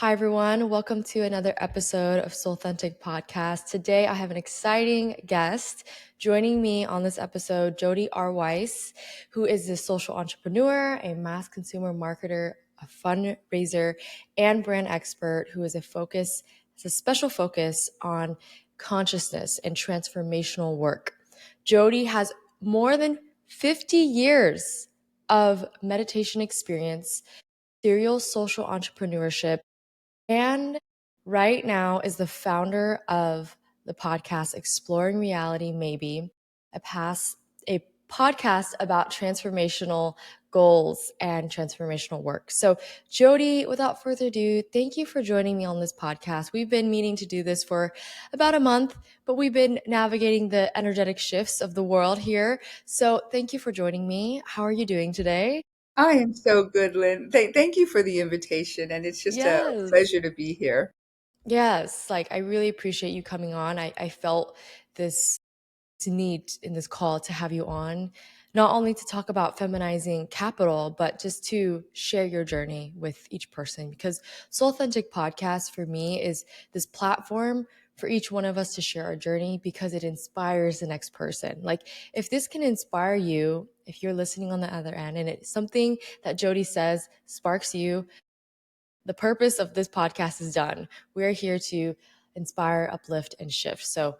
Hi, everyone. Welcome to another episode of Soulthentic Podcast. Today, I have an exciting guest joining me on this episode, Jody R. Weiss, who is a social entrepreneur, a mass consumer marketer, a fundraiser, and brand expert who has a special focus on consciousness and transformational work. Jody has more than 50 years of meditation experience, serial social entrepreneurship, and right now is the founder of the podcast Exploring Reality Maybe, a podcast about transformational goals and transformational work. So, Jody, without further ado, thank you for joining me on this podcast. We've been meaning to do this for about a month, but we've been navigating the energetic shifts of the world here. So, thank you for joining me. How are you doing today? I am so good, Lynn. Thank you for the invitation, and it's just a Yes. pleasure to be here. Yes, like I really appreciate you coming on. I felt this need in this call to have you on, not only to talk about feminizing capital, but just to share your journey with each person. Because Soulthentic Podcast for me is this platform for each one of us to share our journey because it inspires the next person. Like if this can inspire you, if you're listening on the other end and it's something that Jody says sparks you, the purpose of this podcast is done. We're here to inspire, uplift, and shift. So,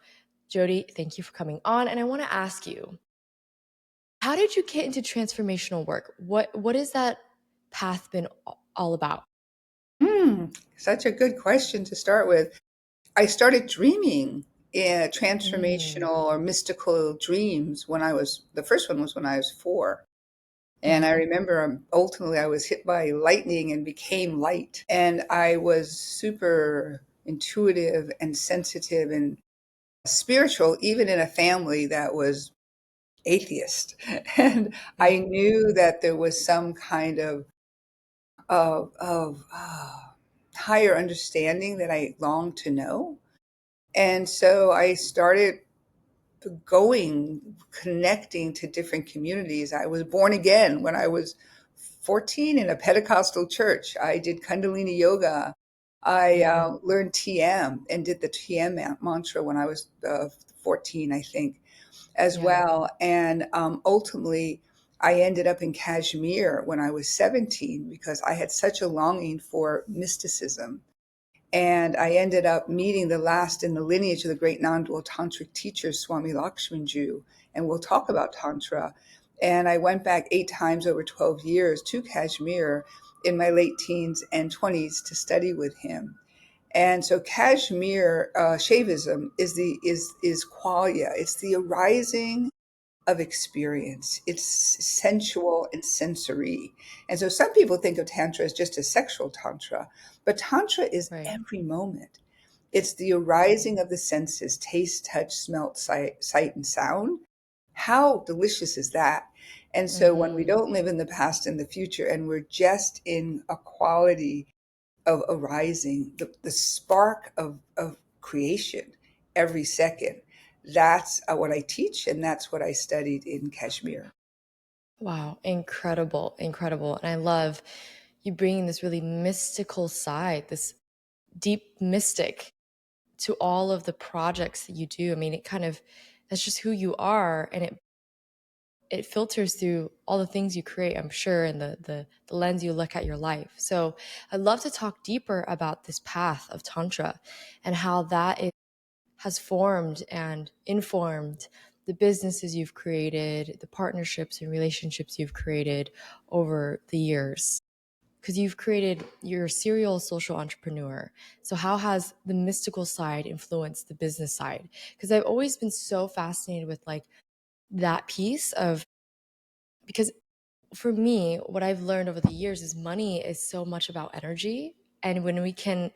Jody, thank you for coming on. And I want to ask you, how did you get into transformational work? What has that path been all about? Such a good question to start with. I started dreaming Mm, transformational or mystical dreams the first one was when I was 4. And I mhm. remember ultimately I was hit by lightning and became light. And I was super intuitive and sensitive and spiritual, even in a family that was atheist. And I knew that there was some kind of higher understanding that I longed to know. And so I started connecting to different communities. I was born again when I was 14 in a Pentecostal church. I did Kundalini yoga. I Mm, learned TM and did the TM mantra when I was 14, I think, as yeah. well. And ultimately, I ended up in Kashmir when I was 17 because I had such a longing for mysticism. And I ended up meeting the last in the lineage of the great non-dual tantric teacher, Swami Lakshmanju. And we'll talk about Tantra. And I went back 8 times over 12 years to Kashmir in my late teens and 20s to study with him. And so Kashmir Shaivism is qualia. It's the arising of experience. It's sensual and sensory. And so some people think of Tantra as just a sexual Tantra, but Tantra is Right. every moment. It's the arising of the senses: taste, touch, smell, sight, and sound. How delicious is that? And so when we Mm, don't live in the past and the future and we're just in a quality of arising, the spark of creation every second. That's what I teach, and that's what I studied in Kashmir. wow. Incredible. Incredible. And I love you bringing this really mystical side, this deep mystic to all of the projects that you do. I mean, that's just who you are, and it filters through all the things you create, I'm sure, and the lens you look at your life. So I'd love to talk deeper about this path of Tantra and how has formed and informed the businesses you've created, the partnerships and relationships you've created over the years. Because you're a serial social entrepreneur. So, how has the mystical side influenced the business side? Because I've always been so fascinated with like that piece of, because for me, what I've learned over the years is money is so much about energy. And when we can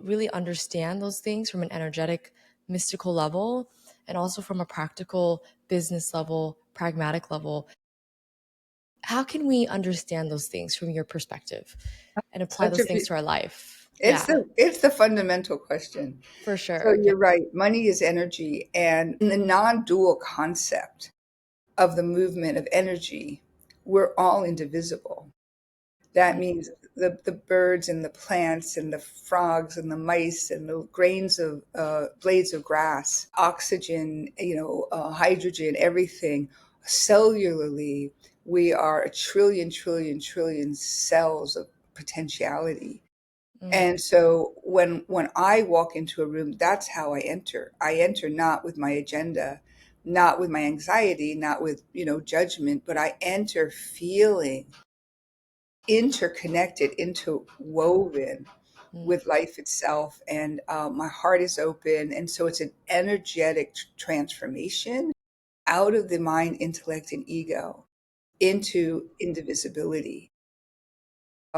really understand those things from an energetic, mystical level, and also from a practical business level, pragmatic level, how can we understand those things from your perspective and apply Such a those things to our life? Yeah, it's the fundamental question. for So sure. Yeah. you're right. Money is energy, and in the non-dual concept of the movement of energy, we're all indivisible. That Mm, means the birds and the plants and the frogs and the mice and the grains of blades of grass, oxygen, hydrogen, everything. Cellularly, we are a trillion, trillion, trillion cells of potentiality. Mm, And so when I walk into a room, that's how I enter. I enter not with my agenda, not with my anxiety, not with, judgment, but I enter feeling interconnected, interwoven mm, with life itself. And my heart is open. And so it's an energetic transformation out of the mind, intellect, and ego into indivisibility.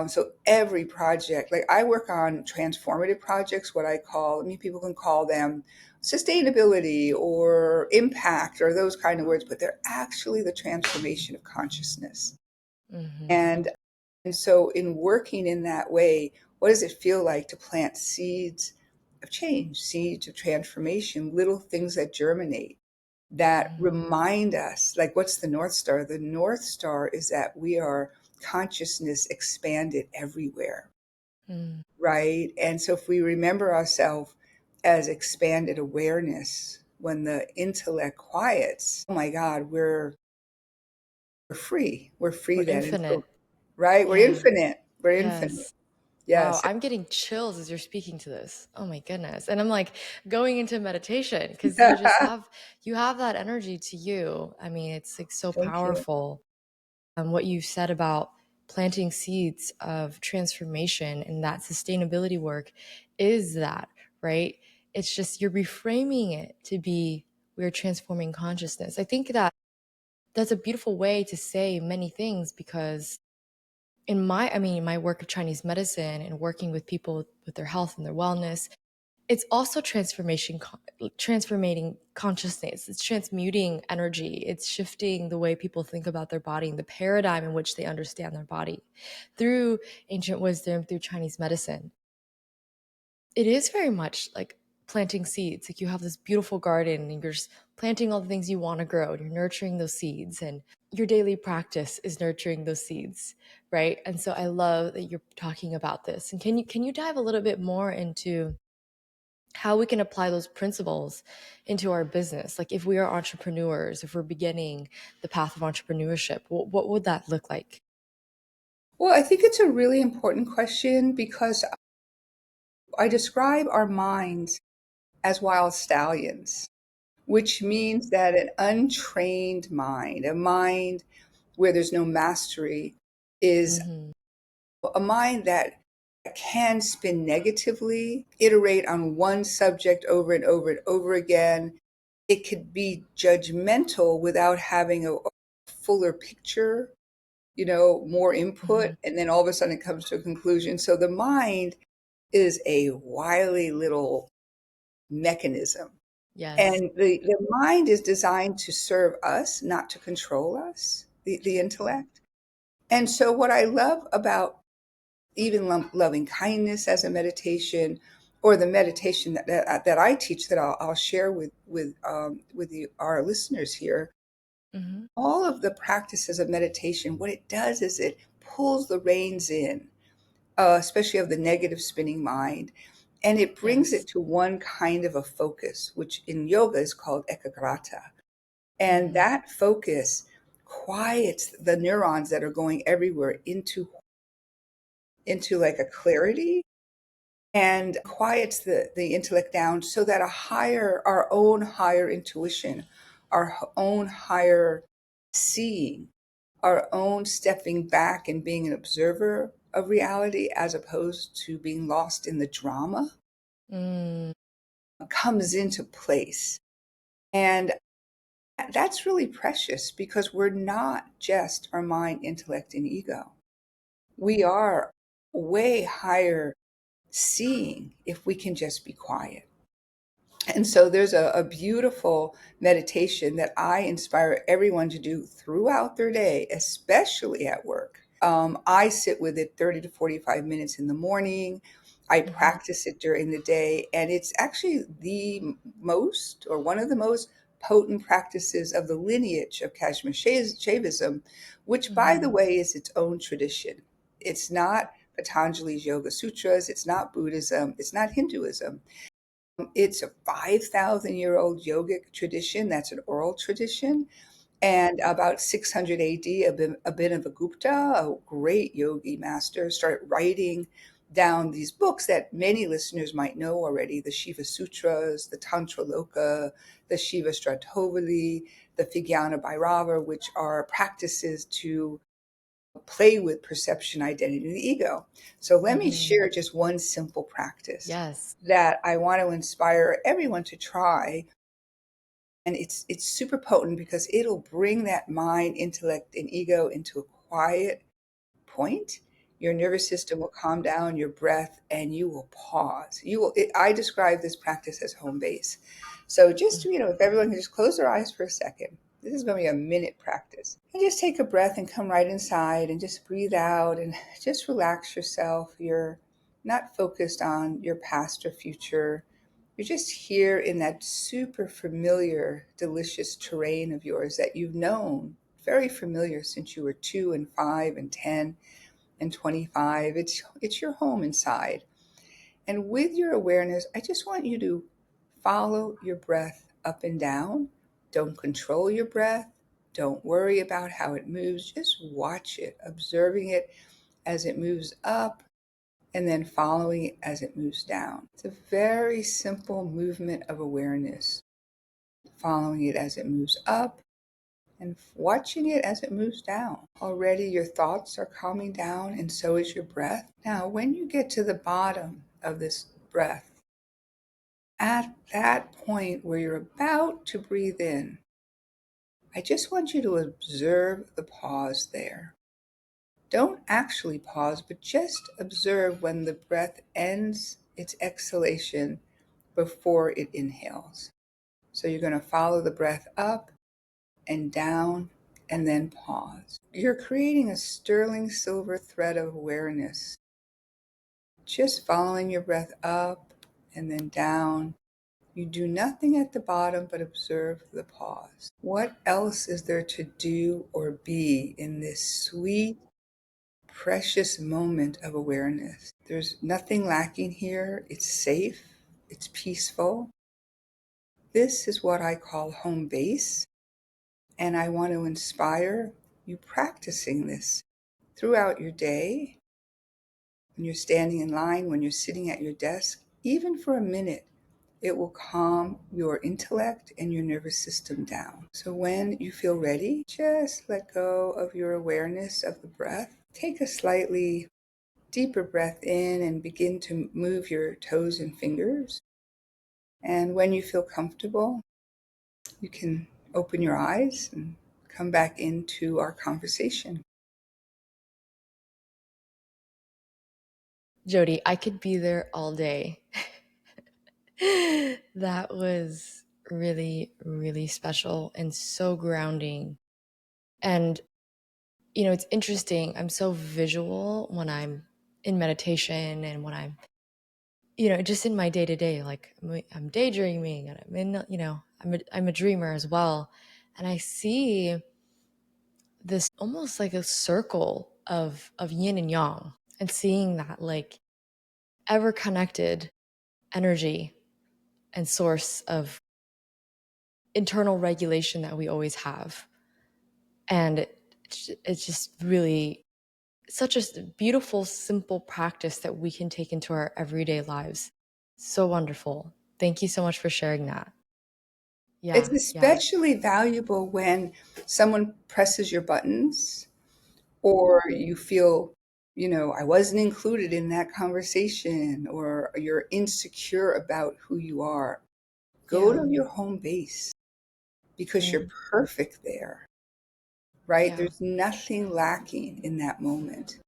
So every project, like I work on transformative projects, what I call, people can call them sustainability or impact or those kind of words, but they're actually the transformation of consciousness. mhm, And so in working in that way, what does it feel like to plant seeds of change, seeds of transformation, little things that germinate, that mhm, remind us, like what's the North Star? The North Star is that we are consciousness expanded everywhere, mm. right? And so if we remember ourselves as expanded awareness, when the intellect quiets, oh my God, we're free. We're free We're then. And infinite. so, right? We're Yeah. infinite. We're infinite. Yes. Wow, Yes. I'm getting chills as you're speaking to this. Oh my goodness. And I'm like going into meditation because you have that energy to you. I mean, it's like so Thank you. powerful. What you said about planting seeds of transformation and that sustainability work is that, right? It's just you're reframing it to be we're transforming consciousness. I think that that's a beautiful way to say many things because my work of Chinese medicine and working with people with their health and their wellness, it's also transforming consciousness. It's transmuting energy. It's shifting the way people think about their body and the paradigm in which they understand their body through ancient wisdom, through Chinese medicine. It is very much like planting seeds. Like you have this beautiful garden and you're just planting all the things you want to grow and you're nurturing those seeds and your daily practice is nurturing those seeds, right? And so I love that you're talking about this. And can you dive a little bit more into how we can apply those principles into our business? Like if we are entrepreneurs, if we're beginning the path of entrepreneurship, what would that look like? Well, I think it's a really important question because I describe our minds as wild stallions, which means that an untrained mind, a mind where there's no mastery, is Hmm. a mind that can spin negatively, iterate on one subject over and over and over again. It could be judgmental without having a fuller picture, more input, Hmm. and then all of a sudden it comes to a conclusion. So the mind is a wily little mechanism. Yes. And the mind is designed to serve us, not to control us, the intellect. And so, what I love about even loving kindness as a meditation, or the meditation that I teach that I'll share with our listeners here, Hmm. all of the practices of meditation, what it does is it pulls the reins in, especially of the negative spinning mind. And it brings Yes. it to one kind of a focus, which in yoga is called ekagrata. And Hmm. that focus quiets the neurons that are going everywhere into like a clarity, and quiets the intellect down so that our own higher intuition, our own higher seeing, our own stepping back and being an observer of reality as opposed to being lost in the drama Mm. comes into place. And that's really precious because we're not just our mind, intellect, and ego. We are way higher seeing if we can just be quiet. And so there's a beautiful meditation that I inspire everyone to do throughout their day, especially at work. I sit with it 30 to 45 minutes in the morning. I Hmm. practice it during the day, and it's actually the most, or one of the most potent practices of the lineage of Kashmir Shaivism, which, by the Hmm. way, is its own tradition. It's not Patanjali's Yoga Sutras. It's not Buddhism. It's not Hinduism. It's a 5,000-year-old yogic tradition. That's an oral tradition. And about 600 AD, Abhinavagupta, a great yogi master, started writing down these books that many listeners might know already: the Shiva Sutras, the Tantra Loka, the Shiva Stratovali, the Vijnana Bhairava, which are practices to play with perception, identity, and the ego. So let me share just one simple practice Yes. that I want to inspire everyone to try. And it's super potent because it'll bring that mind, intellect, and ego into a quiet point. Your nervous system will calm down, your breath, and you will pause. I describe this practice as home base. So just, if everyone can just close their eyes for a second. This is going to be a minute practice. And just take a breath and come right inside and just breathe out and just relax yourself. You're not focused on your past or future. You're just here in that super familiar, delicious terrain of yours that you've known, very familiar since you were 2 and 5 and 10 and 25. It's your home inside. And with your awareness, I just want you to follow your breath up and down. Don't control your breath. Don't worry about how it moves. Just watch it, observing it as it moves up and then following it as it moves down. It's a very simple movement of awareness, following it as it moves up and watching it as it moves down. Already your thoughts are calming down, and so is your breath. Now, when you get to the bottom of this breath, at that point where you're about to breathe in, I just want you to observe the pause there. Don't actually pause, but just observe when the breath ends its exhalation before it inhales. So you're going to follow the breath up and down and then pause. You're creating a sterling silver thread of awareness, just following your breath up and then down. You do nothing at the bottom but observe the pause. What else is there to do or be in this sweet, precious moment of awareness? There's nothing lacking here. It's safe. It's peaceful. This is what I call home base. And I want to inspire you practicing this throughout your day, when you're standing in line, when you're sitting at your desk, even for a minute. It will calm your intellect and your nervous system down. So when you feel ready, just let go of your awareness of the breath. Take a slightly deeper breath in and begin to move your toes and fingers. And when you feel comfortable, you can open your eyes and come back into our conversation. Jody, I could be there all day. That was really, really special and so grounding. And, it's interesting. I'm so visual when I'm in meditation and when I'm, just in my day to day, like I'm daydreaming and I'm a dreamer as well. And I see this almost like a circle of yin and yang, and seeing that like ever connected energy and source of internal regulation that we always have. And it's just really such a beautiful, simple practice that we can take into our everyday lives. So wonderful. Thank you so much for sharing that. It's Yeah, yeah. especially valuable when someone presses your buttons or you feel, I wasn't included in that conversation, or you're insecure about who you are. Go Yeah. to your home base because you're Mm, perfect there, right? yeah. There's nothing lacking in that moment.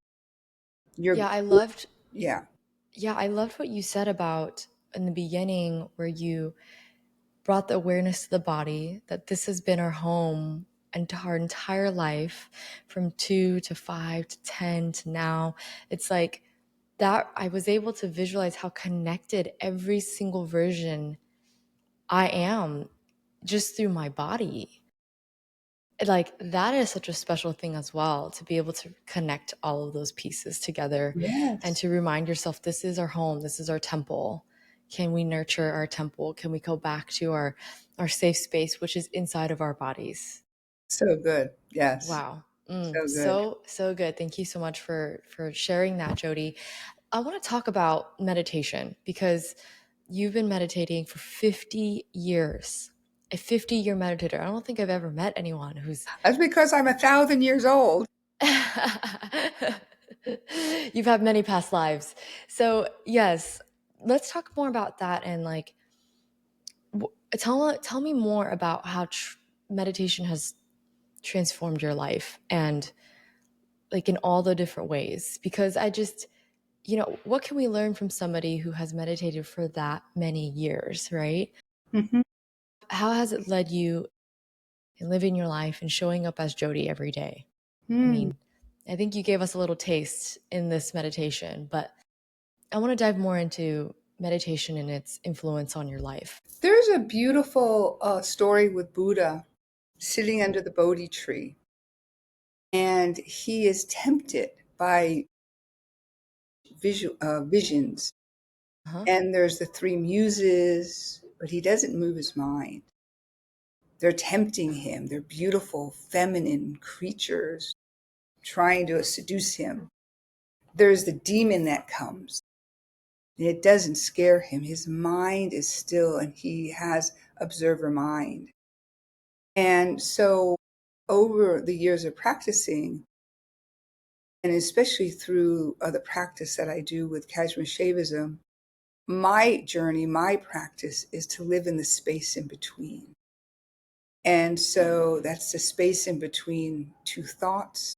You're, Yeah, I loved yeah. yeah, I loved what you said about in the beginning where you brought the awareness to the body that this has been our home and our entire life from 2 to 5 to 10 to now. It's like that I was able to visualize how connected every single version I am just through my body. Like, that is such a special thing as well, to be able to connect all of those pieces together and Yes. to remind yourself, this is our home, this is our temple. Can we nurture our temple? Can we go back to our safe space, which is inside of our bodies? So good. Yes. Wow. So good. So good. Thank you so much for sharing that, Jody. I want to talk about meditation, because you've been meditating for 50 years. A 50-year meditator. I don't think I've ever met anyone who's That's because I'm 1,000 years old. You've had many past lives. So, yes, let's talk more about that, and like tell me more about how meditation has transformed your life, and like in all the different ways, because I just, what can we learn from somebody who has meditated for that many years, right? Mhm. How has it led you in living your life and showing up as Jody every day? I Mm. mean, I think you gave us a little taste in this meditation, but I want to dive more into meditation and its influence on your life. There's a beautiful story with Buddha sitting under the Bodhi tree, and he is tempted by visions. Uh-huh. And there's the three muses, but he doesn't move his mind. They're tempting him. They're beautiful, feminine creatures trying to seduce him. There's the demon that comes, and it doesn't scare him. His mind is still, and he has observer mind. And so, over the years of practicing, and especially through the practice that I do with Kashmir Shaivism, my journey, my practice is to live in the space in between. And so that's the space in between two thoughts.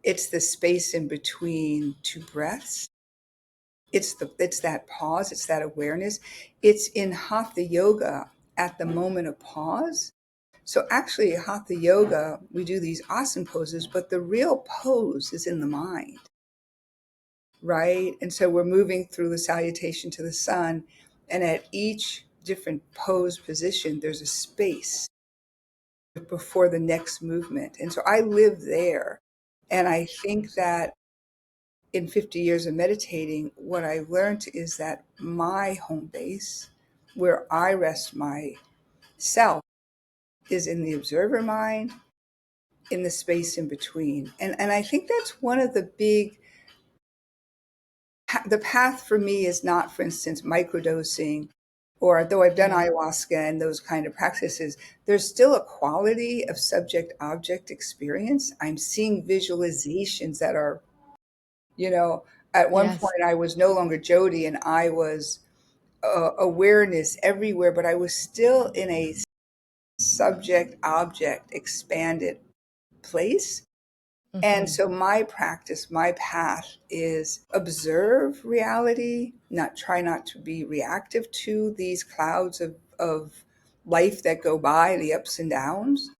It's the space in between two breaths. It's that pause, it's that awareness. It's in hatha yoga at the moment of pause. So actually hatha yoga, we do these asana poses, but the real pose is in the mind, right? And so we're moving through the salutation to the sun, and at each different pose position, there's a space before the next movement. And so I live there. And I think that in 50 years of meditating, what I've learned is that my home base, where I rest myself, is in the observer mind, in the space in between. And I think that's one of the the path for me is not, for instance, microdosing, or though I've done Yeah. ayahuasca and those kind of practices, there's still a quality of subject object experience. I'm seeing visualizations that are, you know, at one Yes. point I was no longer Jody, and I was awareness everywhere, but I was still in a subject object expanded place. And Hmm. so my practice, my path is observe reality, not try not to be reactive to these clouds of life that go by, the ups and downs,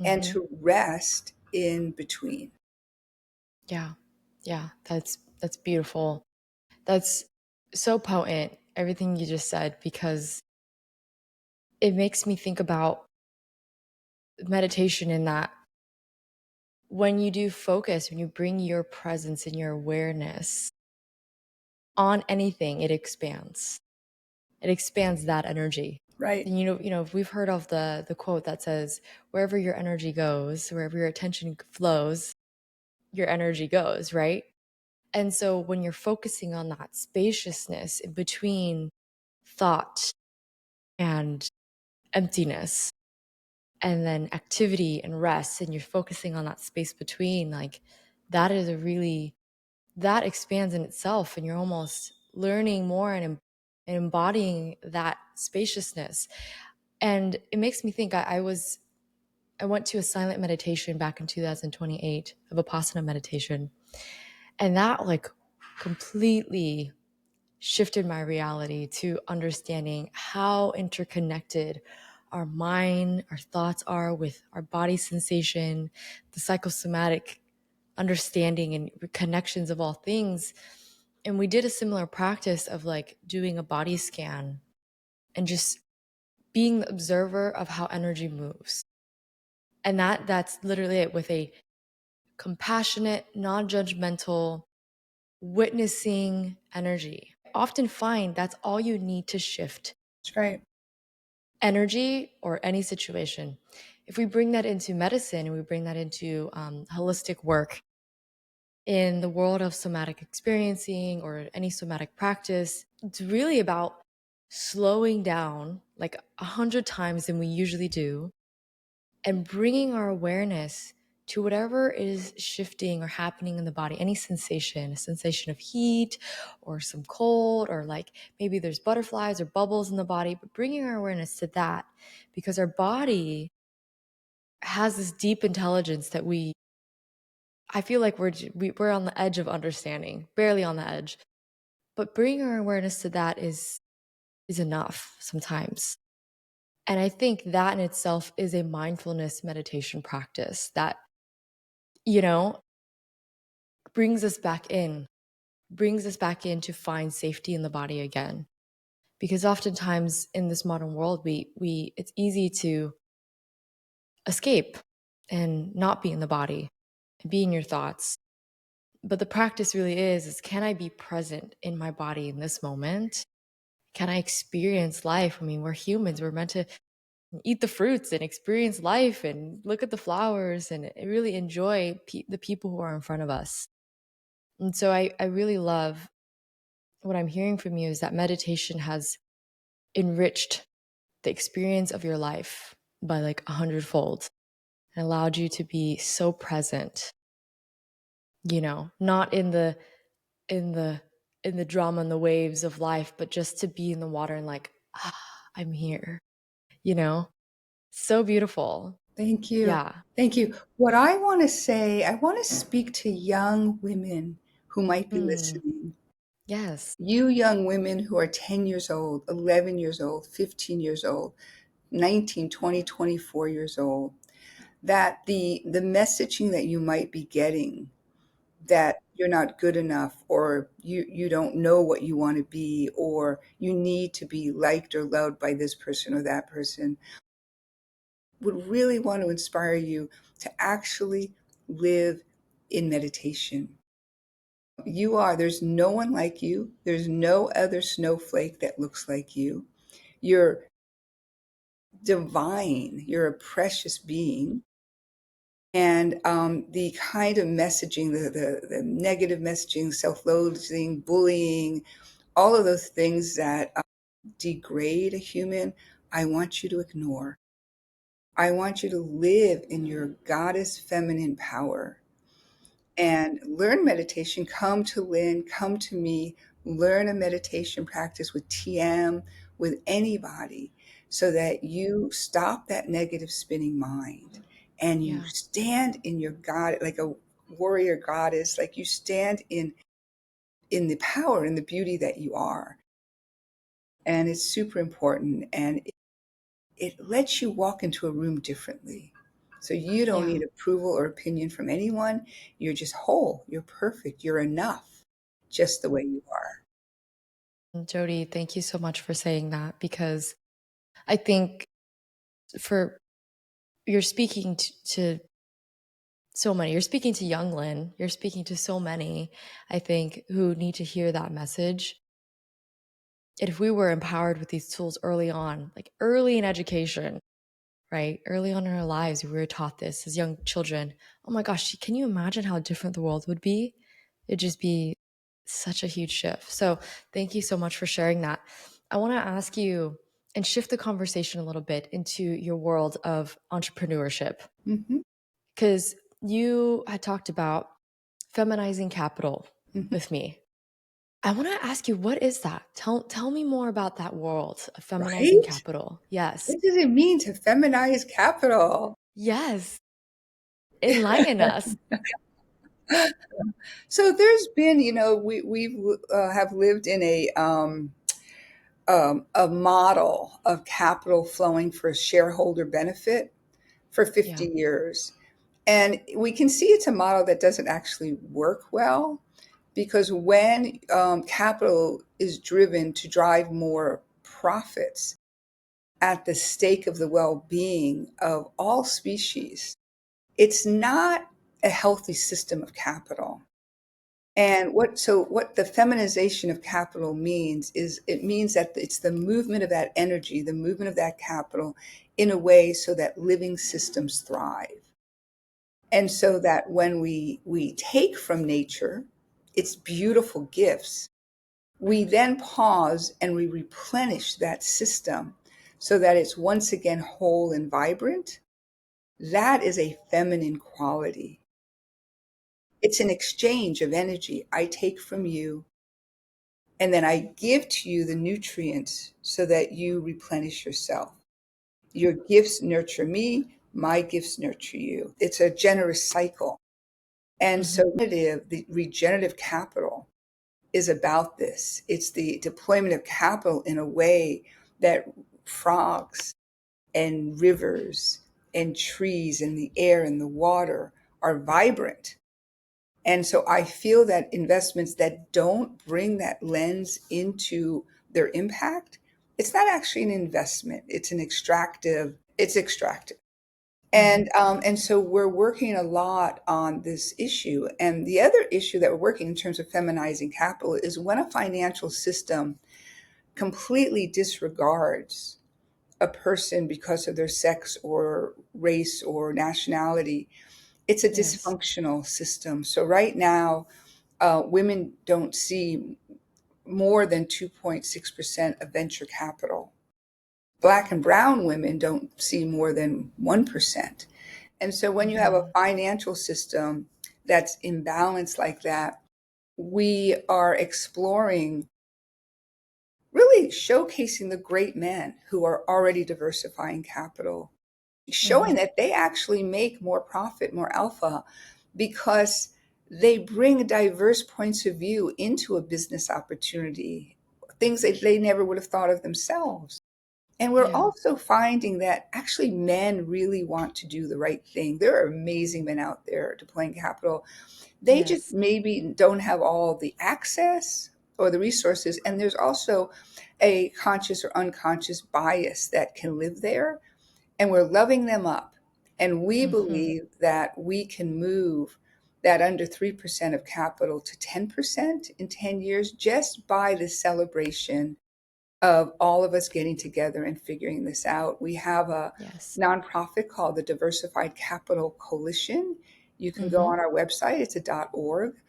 and Hmm. to rest in between. Yeah. Yeah. That's beautiful. That's so potent, everything you just said, because it makes me think about meditation in that when you do focus, when you bring your presence and your awareness on anything, it expands. It expands that energy. Right. And we've heard of the quote that says, wherever your energy goes, wherever your attention flows, your energy goes, right? And so when you're focusing on that spaciousness in between thought and emptiness, and then activity and rest, and you're focusing on that space between, like, that is a really, that expands in itself, and you're almost learning more and embodying that spaciousness. And it makes me think, I went to a silent meditation back in 2028 of Vipassana meditation, and that like completely shifted my reality to understanding how interconnected our mind, our thoughts are with our body sensation, the psychosomatic understanding and connections of all things. And we did a similar practice of like doing a body scan and just being the observer of how energy moves. And that's literally it, with a compassionate, non-judgmental, witnessing energy. I often find that's all you need to shift That's right. energy or any situation. If we bring that into medicine and we bring that into holistic work in the world of somatic experiencing or any somatic practice, it's really about slowing down like 100 times than we usually do and bringing our awareness to whatever is shifting or happening in the body, any sensation, a sensation of heat or some cold, or like maybe there's butterflies or bubbles in the body, but bringing our awareness to that, because our body has this deep intelligence that I feel like we're on the edge of understanding, barely on the edge, but bringing our awareness to that is enough sometimes. And I think that in itself is a mindfulness meditation practice that, you know, brings us back in, brings us back in to find safety in the body again. Because oftentimes in this modern world, we it's easy to escape and not be in the body and be in your thoughts. But the practice really is can I be present in my body in this moment? Can I experience life? I mean, we're humans. We're meant to eat the fruits and experience life and look at the flowers and really enjoy the people who are in front of us. And so I really love what I'm hearing from you is that meditation has enriched the experience of your life by like 100-fold and allowed you to be so present, not in the in the drama and the waves of life, but just to be in the water and like, I'm here, you know? So beautiful. Thank you. Yeah. Thank you. What I want to say, I want to speak to young women who might be Mm, listening. yes. You young women who are 10 years old, 11 years old, 15 years old, 19, 20, 24 years old, that the messaging that you might be getting, that you're not good enough, or you don't know what you want to be, or you need to be liked or loved by this person or that person, would really want to inspire you to actually live in meditation. There's no one like you. There's no other snowflake that looks like you. You're divine. You're a precious being. And the kind of messaging, the negative messaging, self-loathing, bullying, all of those things that degrade a human, I want you to ignore. I want you to live in your goddess feminine power and learn meditation. Come to Lynn, come to me, learn a meditation practice with TM, with anybody, so that you stop that negative spinning mind and you Yeah. stand in your God, like a warrior goddess, like you stand in the power and the beauty that you are. And it's super important. And it lets you walk into a room differently. So you don't Yeah. need approval or opinion from anyone. You're just whole. You're perfect. You're enough, just the way you are. And Jody, thank you so much for saying that, because I think for you're speaking to so many. You're speaking to young Lynn. You're speaking to so many, I think, who need to hear that message. And if we were empowered with these tools early on, like early in education, right? Early on in our lives, we were taught this as young children. Oh my gosh, can you imagine how different the world would be? It'd just be such a huge shift. So thank you so much for sharing that. I want to ask you and shift the conversation a little bit into your world of entrepreneurship, Hmm. because you had talked about feminizing capital Hmm. with me. I want to ask you, what is that? Tell me more about that world of feminizing Right? capital. Yes. What does it mean to feminize capital? Yes. Enlighten us. So there's been, we've have lived in a model of capital flowing for shareholder benefit for Yeah. 50 years. And we can see it's a model that doesn't actually work well, because when capital is driven to drive more profits at the stake of the well-being of all species, it's not a healthy system of capital. And what the feminization of capital means is it means that it's the movement of that energy, the movement of that capital in a way so that living systems thrive. And so that when we take from nature its beautiful gifts, we then pause and we replenish that system so that it's once again whole and vibrant. That is a feminine quality. It's an exchange of energy. I take from you, and then I give to you the nutrients so that you replenish yourself. Your gifts nurture me, my gifts nurture you. It's a generous cycle. And Mhm. so the regenerative capital is about this. It's the deployment of capital in a way that frogs and rivers and trees and the air and the water are vibrant. And so I feel that investments that don't bring that lens into their impact, it's not actually an investment. It's extractive. Mhm. And so we're working a lot on this issue. And the other issue that we're working in terms of feminizing capital is when a financial system completely disregards a person because of their sex or race or nationality, it's a Yes. dysfunctional system. So right now, women don't see more than 2.6% of venture capital. Black and brown women don't see more than 1%. And so when you have a Mhm. financial system that's imbalanced like that, we are exploring really showcasing the great men who are already diversifying capital, showing Mhm. that they actually make more profit, more alpha, because they bring diverse points of view into a business opportunity, things that they never would have thought of themselves. And we're Yeah. also finding that actually men really want to do the right thing. There are amazing men out there deploying capital. They just Yes. maybe don't have all the access or the resources. And there's also a conscious or unconscious bias that can live there. And we're loving them up. And we Mhm. believe that we can move that under 3% of capital to 10% in 10 years just by the celebration of all of us getting together and figuring this out. We have a Yes. nonprofit called the Diversified Capital Coalition. You can go Mhm. on our website, it's a .org,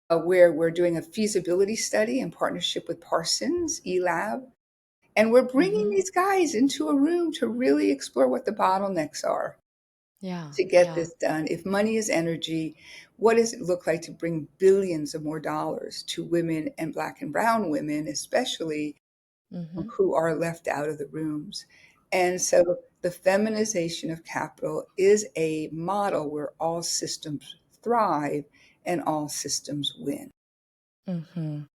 where we're doing a feasibility study in partnership with Parsons eLab. And we're bringing Mhm. these guys into a room to really explore what the bottlenecks are Yeah. to get Yeah. this done. If money is energy, what does it look like to bring billions of more dollars to women and Black and brown women, especially Mhm. who are left out of the rooms? And so the feminization of capital is a model where all systems thrive and all systems win. Mhm.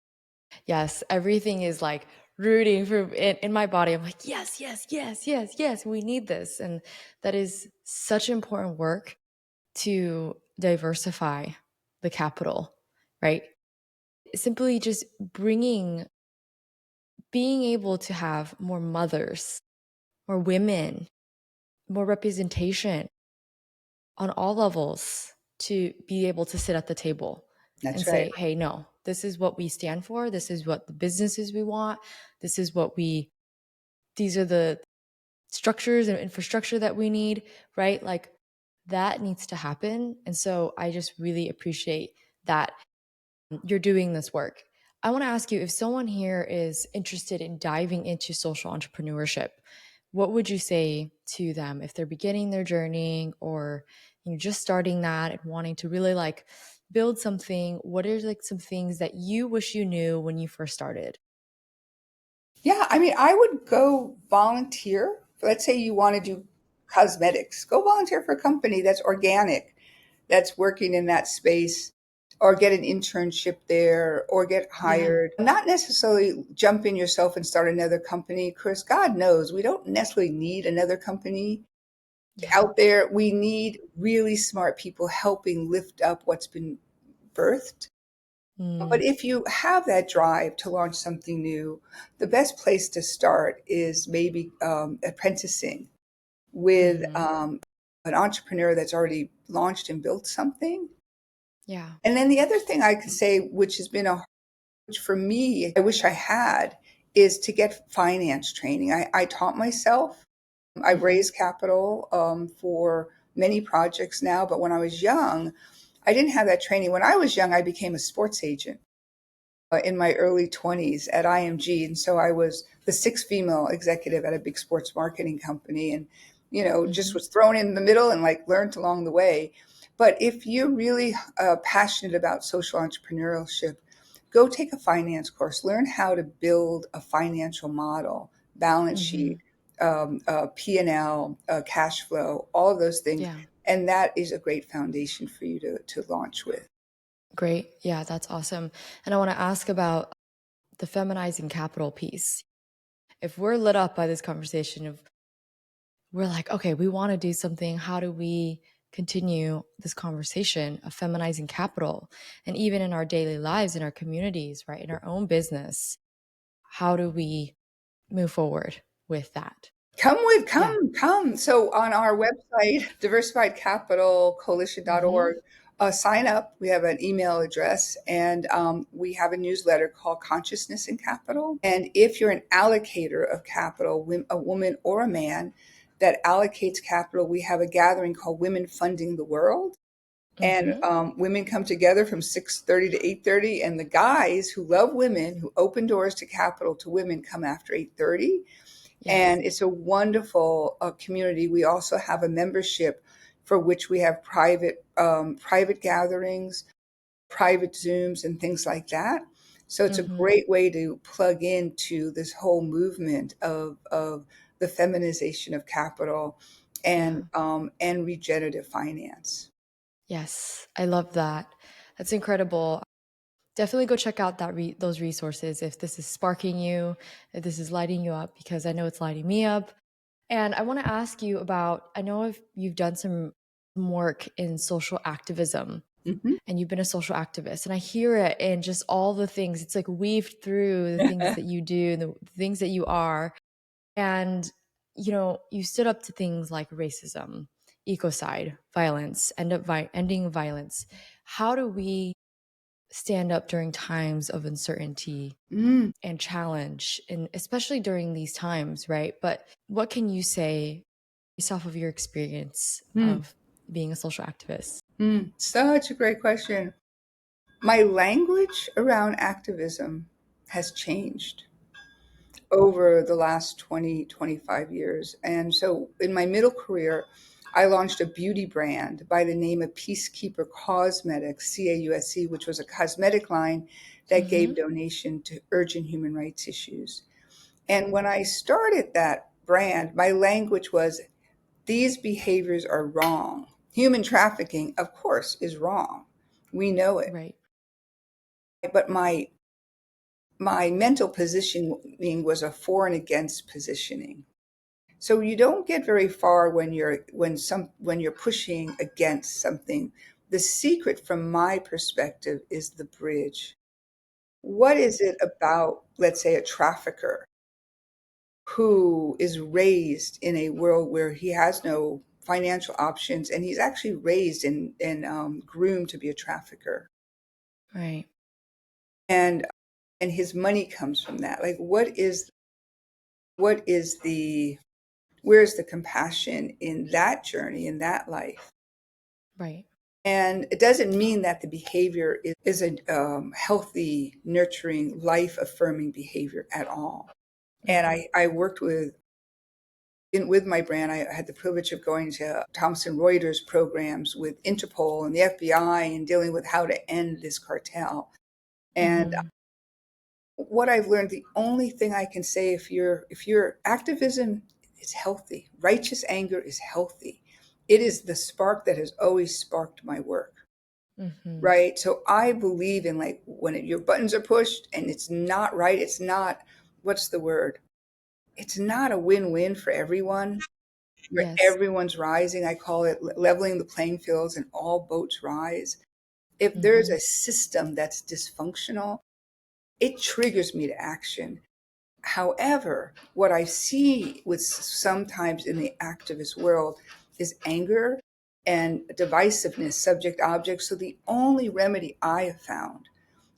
Yes, everything is like rooting for in my body. I'm like, yes, yes, yes, yes, yes. We need this, and that is such important work to diversify the capital, right? Simply just being able to have more mothers, more women, more representation on all levels to be able to sit at the table and That's right. say, hey, no, this is what we stand for. This is what the businesses we want. This is what these are the structures and infrastructure that we need, right? Like that needs to happen. And so I just really appreciate that you're doing this work. I want to ask you if someone here is interested in diving into social entrepreneurship, what would you say to them if they're beginning their journey or just starting that and wanting to really like build something? What are like some things that you wish you knew when you first started? Yeah, I mean, I would go volunteer. Let's say you want to do cosmetics, go volunteer for a company that's organic, that's working in that space, or get an internship there, or get Yeah. hired. Not necessarily jump in yourself and start another company, because God knows we don't necessarily need another company Yeah. out there. We need really smart people helping lift up what's been birthed. But Mm. if you have that drive to launch something new, the best place to start is maybe apprenticing with Mhm. an entrepreneur that's already launched and built something. Yeah. And then the other thing I could say, which has been which for me, I wish I had, is to get finance training. I taught myself. I've Mhm. raised capital for many projects now, but when I was young, I didn't have that training. When I was young, I became a sports agent in my early 20s at IMG. And so I was the sixth female executive at a big sports marketing company and, just Mhm. was thrown in the middle and like learned along the way. But if you're really passionate about social entrepreneurship, go take a finance course, learn how to build a financial model, balance sheet, Mhm. P&L, cash flow, all of those things. Yeah. And that is a great foundation for you to launch with. Great. Yeah, that's awesome. And I want to ask about the feminizing capital piece. If we're lit up by this conversation of we're like, okay, we want to do something, how do we continue this conversation of feminizing capital? And even in our daily lives, in our communities, right? In our own business, how do we move forward with that? Yeah. Come. So on our website, Mhm. diversifiedcapitalcoalition.org, sign up. We have an email address and we have a newsletter called Consciousness in Capital. And if you're an allocator of capital, a woman or a man that allocates capital, we have a gathering called Women Funding the World. And Mhm. women come together from 6:30 to 8:30, and the guys who love women, who open doors to capital to women, come after 8:30, Yes. and it's a wonderful community. We also have a membership for which we have private gatherings, private Zooms, and things like that. So it's a Mhm. great way to plug into this whole movement of the feminization of capital Yeah. and regenerative finance. Yes. I love that. That's incredible. Definitely go check out those resources if this is sparking you, if this is lighting you up, because I know it's lighting me up. And I want to ask you about, I know if you've done some work in social activism Mhm. and you've been a social activist, and I hear it in just all the things. It's like weaved through the things that you do, the things that you are. And, you stood up to things like racism, ecocide, violence, ending violence. How do we stand up during times of uncertainty Mm, and challenge, and especially during these times, right? But what can you say based off of your experience mm, of being a social activist? Such a great question. My language around activism has changed over the last 20, 25 years. And so in my middle career, I launched a beauty brand by the name of Peacekeeper Cosmetics, CAUSC, which was a cosmetic line that gave Hmm. donation to urgent human rights issues. And when I started that brand, my language was these behaviors are wrong. Human trafficking, of course, is wrong. We know it. Right. But my mental positioning was a for and against positioning. So you don't get very far when you're pushing against something. The secret from my perspective is the bridge. What is it about, let's say, a trafficker who is raised in a world where he has no financial options and he's actually raised and groomed to be a trafficker, Right. and his money comes from that? Like what is the where's the compassion in that journey, in that life? Right. And it doesn't mean that the behavior is a healthy, nurturing, life affirming behavior at all. And Hmm. I worked with my brand. I had the privilege of going to Thomson Reuters programs with Interpol and the FBI and dealing with how to end this cartel. And Hmm. what I've learned, the only thing I can say, if your activism is healthy, righteous anger is healthy. It is the spark that has always sparked my work. Hmm. Right. So I believe in like when your buttons are pushed and it's not right, it's not, what's the word? It's not a win-win for everyone. Where Yes. everyone's rising. I call it leveling the playing fields and all boats rise. If there's Mhm. a system that's dysfunctional, it triggers me to action. However, what I see with sometimes in the activist world is anger and divisiveness, subject object. So the only remedy I have found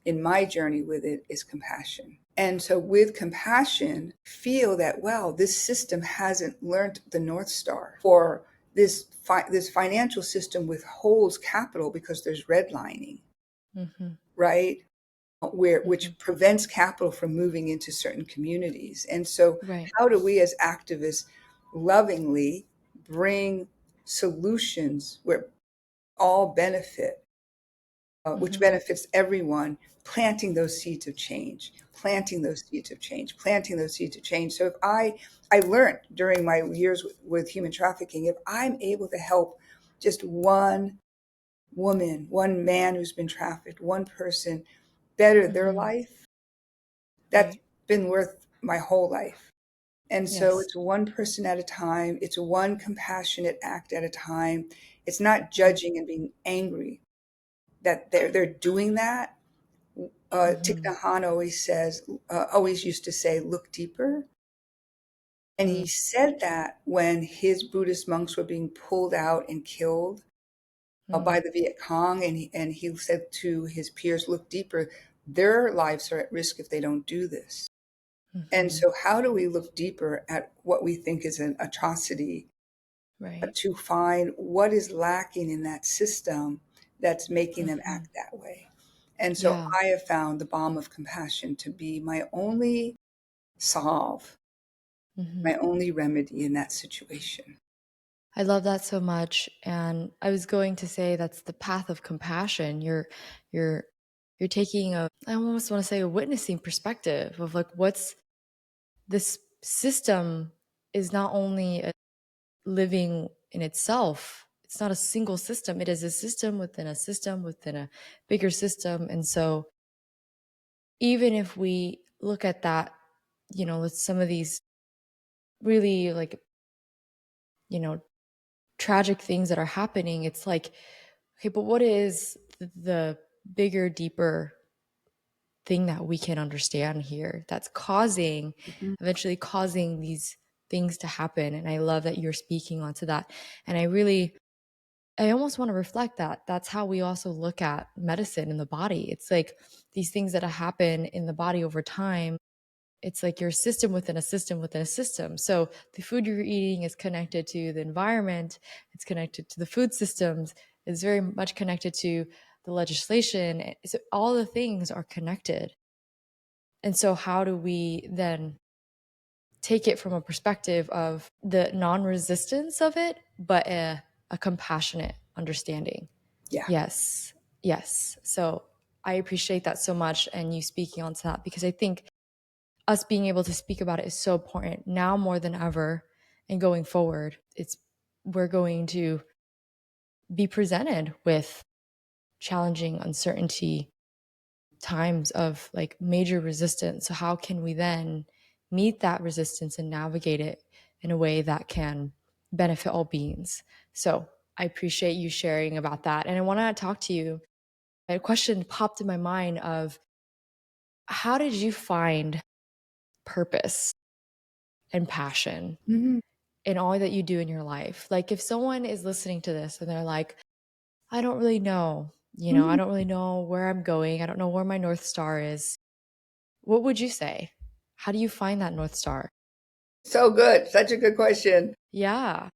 in my journey with it is compassion. And so with compassion, feel that, wow, this system hasn't learned the North Star, or this financial system withholds capital because there's redlining, Mhm. right? Mhm. Which prevents capital from moving into certain communities. And so Right. how do we as activists lovingly bring solutions where all benefit, which Mhm. benefits everyone, planting those seeds of change, planting those seeds of change, planting those seeds of change. So if I learned during my years with human trafficking, if I'm able to help just one woman, one man who's been trafficked, one person better their Mhm. life, that's Right. been worth my whole life. And so Yes. it's one person at a time. It's one compassionate act at a time. It's not Right. judging and being angry that they're doing that. Thich Mhm. Nhat Hanh always used to say, look deeper. And Mm. he said that when his Buddhist monks were being pulled out and killed by Mm. the Viet Cong, and he said to his peers, look deeper. Their lives are at risk if they don't do this. And Mhm. so, how do we look deeper at what we think is an atrocity Right. to find what is lacking in that system that's making them Mhm. act that way? And so, Yeah. I have found the balm of compassion to be my only solve, Mhm. my only remedy in that situation. I love that so much, and I was going to say that's the path of compassion. You're you're taking a, I almost want to say, a witnessing perspective of like what's this system is not only a living in itself. It's not a single system. It is a system within a bigger system. And so even if we look at that, with some of these really like, you know, tragic things that are happening, it's like, okay, but what is the bigger, deeper thing that we can understand here that's Mhm. eventually causing these things to happen? And I love that you're speaking onto that. And I almost want to reflect that that's how we also look at medicine in the body. It's like these things that happen in the body over time. It's like your system within a system within a system. So the food you're eating is connected to the environment, it's connected to the food systems, it's very much connected to the legislation. So all the things are connected. And so how do we then take it from a perspective of the non-resistance of it, but a compassionate understanding? Yeah. Yes. Yes. So I appreciate that so much, and you speaking onto that, because I think us being able to speak about it is so important now more than ever. And going forward, we're going to be presented with challenging uncertainty, times of like major resistance. So how can we then meet that resistance and navigate it in a way that can benefit all beings? So I appreciate you sharing about that. And I want to talk to you. A question popped in my mind of, how did you find purpose and passion Mhm. in all that you do in your life? Like if someone is listening to this and they're like, I don't really know, I Mhm. don't really know where I'm going. I don't know where my North Star is. What would you say? How do you find that North Star? So good. Such a good question. Yeah.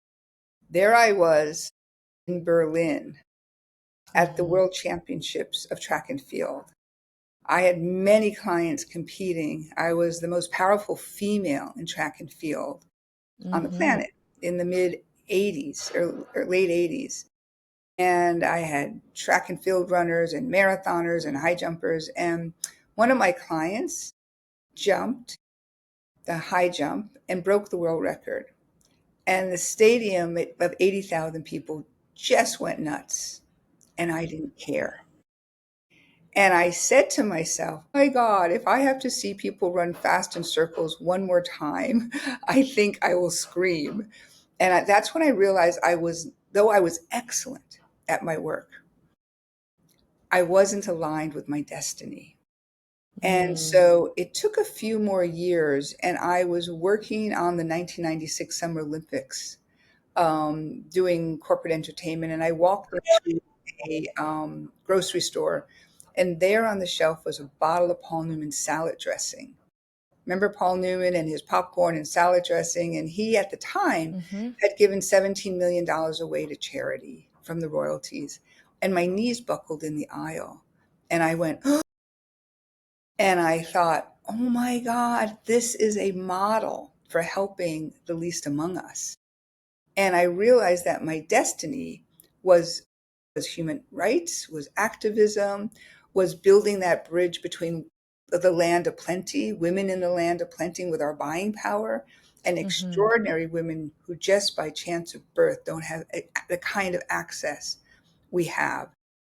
There I was in Berlin at the Mhm. World Championships of Track and Field. I had many clients competing. I was the most powerful female in track and field on the Mhm. planet in the mid 80s or late 80s. And I had track and field runners and marathoners and high jumpers. And one of my clients jumped the high jump and broke the world record. And the stadium of 80,000 people just went nuts. And I didn't care. And I said to myself, my God, if I have to see people run fast in circles one more time, I think I will scream. And that's when I realized though I was excellent at my work, I wasn't aligned with my destiny. And Mm. so it took a few more years, and I was working on the 1996 Summer Olympics, doing corporate entertainment. And I walked into a grocery store, and there on the shelf was a bottle of Paul Newman salad dressing. Remember Paul Newman and his popcorn and salad dressing? And he, at the time, Mm-hmm. had given $17 million away to charity from the royalties. And my knees buckled in the aisle. And I went, and I thought, oh my God, this is a model for helping the least among us. And I realized that my destiny was human rights, was activism, was building that bridge between the land of plenty, women in the land of plenty with our buying power, and Mm-hmm. extraordinary women who just by chance of birth don't have the kind of access we have.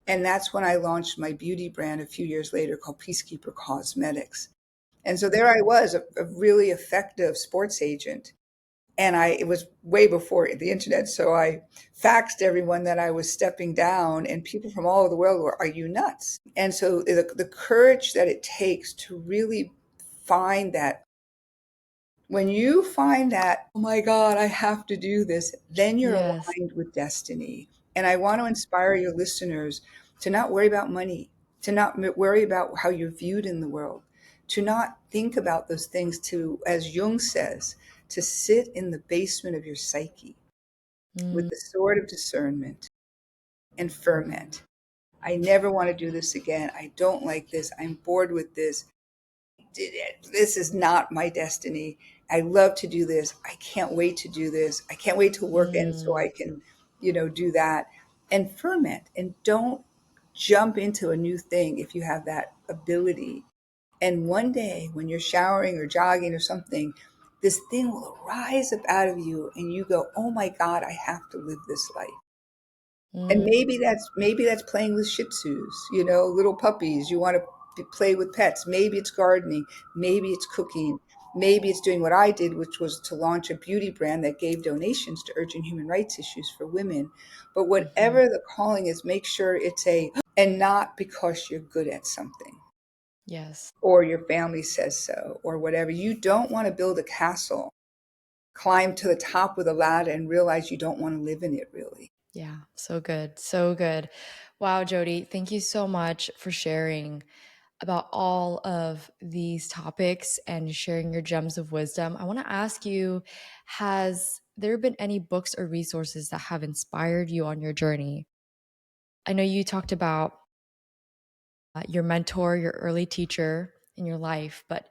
And that's when I launched my beauty brand a few years later called Peacekeeper Cosmetics. And so there I was, a really effective sports agent. And it was way before the internet. So I faxed everyone that I was stepping down, and people from all over the world were, are you nuts? And so the courage that it takes to really find that, when you find that, oh my God, I have to do this, then you're Yes. aligned with destiny. And I want to inspire your listeners to not worry about money, to not worry about how you're viewed in the world, to not think about those things, to, as Jung says, to sit in the basement of your psyche with Mm. the sword of discernment and ferment. I never want to do this again. I don't like this. I'm bored with this. This is not my destiny. I love to do this. I can't wait to do this. I can't wait to work in so Mm. I can, do that. And ferment, and don't jump into a new thing if you have that ability. And one day when you're showering or jogging or something, this thing will rise up out of you and you go, oh my God, I have to live this life. And Mm. maybe that's playing with Shih Tzus, little puppies. You want to play with pets. Maybe it's gardening. Maybe it's cooking. Maybe it's doing what I did, which was to launch a beauty brand that gave donations to urgent human rights issues for women. But Mm-hmm. whatever the calling is, make sure it's and not because you're good at something Yes. or your family says so or whatever. You don't want to build a castle, climb to the top with a ladder and realize you don't want to live in it really. Yeah. So good. So good. Wow, Jody, thank you so much for sharing about all of these topics and sharing your gems of wisdom. I want to ask you, has there been any books or resources that have inspired you on your journey? I know you talked about your mentor, your early teacher in your life, but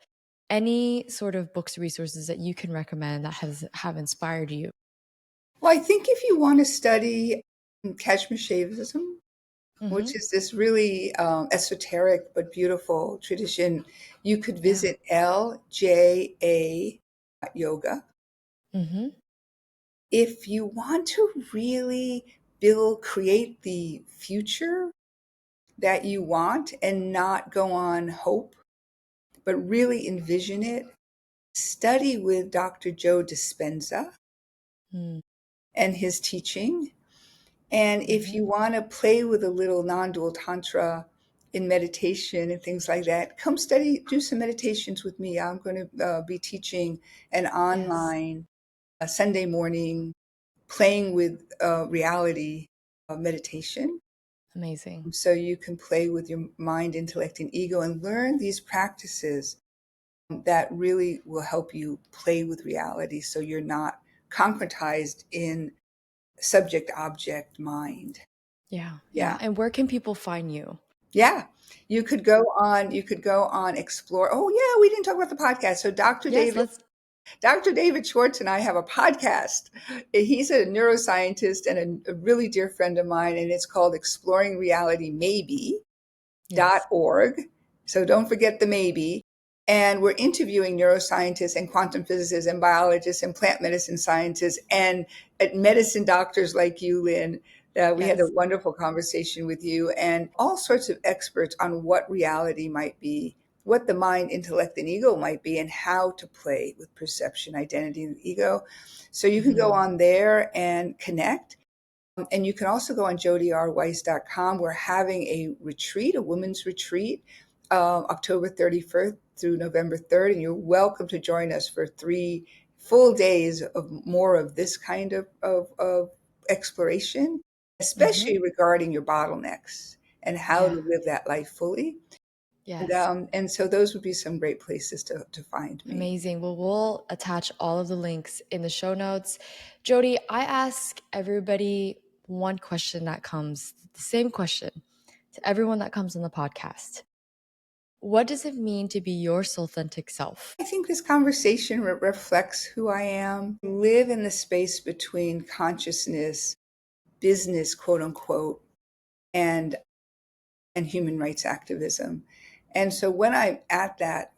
any sort of books or resources that you can recommend that have inspired you? Well, I think if you want to study Kashmir Shaivism, Mm-hmm. which is this really esoteric but beautiful tradition, you could Yeah. visit LJA Yoga. Mm-hmm. If you want to really create the future that you want and not go on hope, but really envision it, study with Dr. Joe Dispenza and his teaching. And if Mm-hmm. you want to play with a little non dual tantra in meditation and things like that, come study, do some meditations with me. I'm going to be teaching an Yes. online Sunday morning playing with reality meditation. Amazing. So you can play with your mind, intellect, and ego and learn these practices that really will help you play with reality so you're not concretized in subject object mind. Yeah. Yeah. Yeah. And where can people find you? Yeah. You could go on explore. Oh yeah, we didn't talk about the podcast. So Yes, let's. Dr. David Schwartz and I have a podcast. He's a neuroscientist and a really dear friend of mine, and it's called Exploring Reality Maybe. Yes. Org. So don't forget the maybe. And we're interviewing neuroscientists and quantum physicists and biologists and plant medicine scientists and medicine doctors like you, Lynn. We had a Yes. wonderful conversation with you and all sorts of experts on what reality might be, what the mind, intellect, and ego might be, and how to play with perception, identity, and ego. So you can go Mhm. on there and connect. And you can also go on jodyrweiss.com. We're having a retreat, a women's retreat, October 31st through November 3rd. And you're welcome to join us for 3 full days of more of this kind of exploration, Mm-hmm. especially regarding your bottlenecks and how Yeah. to live that life fully. Yes. And so those would be some great places to find me. Amazing. Well, we'll attach all of the links in the show notes. Jody, I ask everybody one question that comes, the same question to everyone that comes on the podcast. What does it mean to be your soulthentic self? I think this conversation reflects who I am. I live in the space between consciousness, business, quote unquote, and human rights activism. And so when I'm at that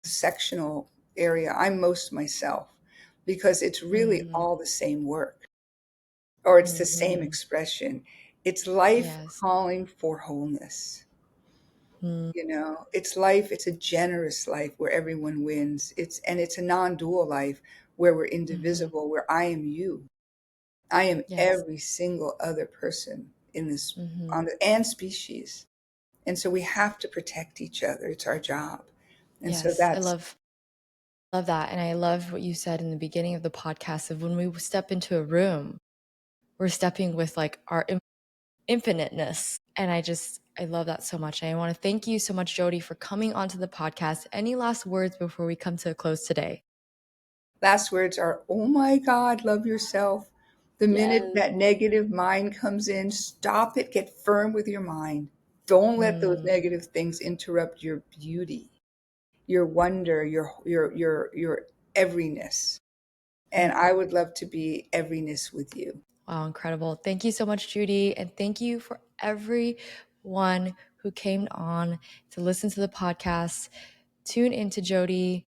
sectional area, I'm most myself because it's really Mm-hmm. all the same work, or it's the same Mm-hmm. expression. It's life Yes. calling for wholeness. Mm-hmm. It's life, it's a generous life where everyone wins. It's a non-dual life where we're indivisible, where I am you. I am Yes. every single other person in this Mm-hmm. on the and species. And so we have to protect each other. It's our job. And so Yes. I that's love that. And I love what you said in the beginning of the podcast of when we step into a room, we're stepping with like our infiniteness. And I love that so much. And I want to thank you so much, Jody, for coming onto the podcast. Any last words before we come to a close today? last words are, oh my God, love yourself. The minute Yes. that negative mind comes in, stop it, get firm with your mind. Don't let those Mm, negative things interrupt your beauty, your wonder, your everyness. mm. And I would love to be everyness with you. Wow, incredible. Thank you so much, Judy. And thank you for everyone who came on to listen to the podcast. Tune into Jody.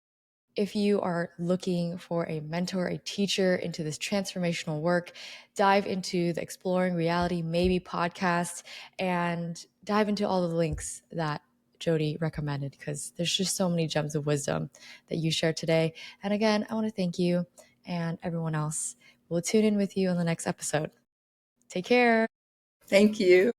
If you are looking for a mentor, a teacher into this transformational work, dive into the Exploring Reality Maybe podcast and dive into all the links that Jody recommended because there's just so many gems of wisdom that you shared today. And again, I want to thank you and everyone else. We'll tune in with you on the next episode. Take care. Thank you.